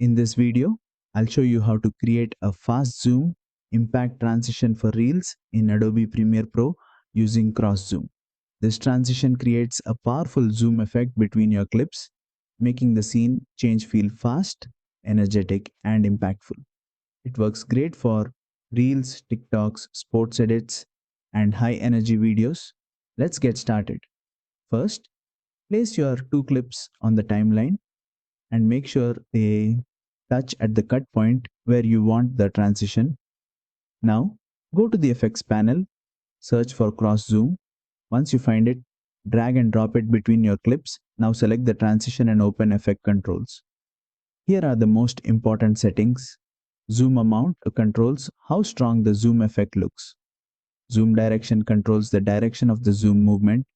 In this video, I'll show you how to create a fast zoom impact transition for Reels in Adobe Premiere Pro using cross zoom. This transition creates a powerful zoom effect between your clips, making the scene change feel fast, energetic, and impactful. It works great for Reels, TikToks, sports edits, and high energy videos. Let's get started. First, place your two clips on the timeline and make sure they touch at the cut point where you want the transition. Now, go to the effects panel, search for cross zoom. Once you find it, drag and drop it between your clips. Now select the transition and open effect controls. Here are the most important settings. Zoom amount controls how strong the zoom effect looks. Zoom direction controls the direction of the zoom movement.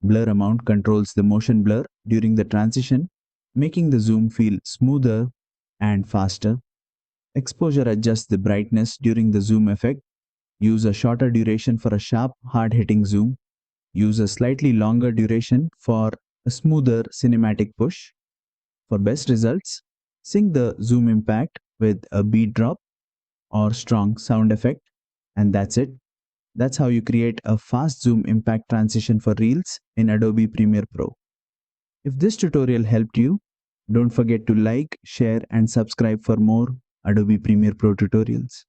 Blur amount controls the motion blur during the transition, making the zoom feel smoother and faster. Exposure adjusts the brightness during the zoom effect. Use a shorter duration for a sharp, hard-hitting zoom. Use a slightly longer duration for a smoother cinematic push. For best results, sync the zoom impact with a beat drop or strong sound effect, and that's it. That's how you create a fast zoom impact transition for Reels in Adobe Premiere Pro. If this tutorial helped you, don't forget to like, share, and subscribe for more Adobe Premiere Pro tutorials.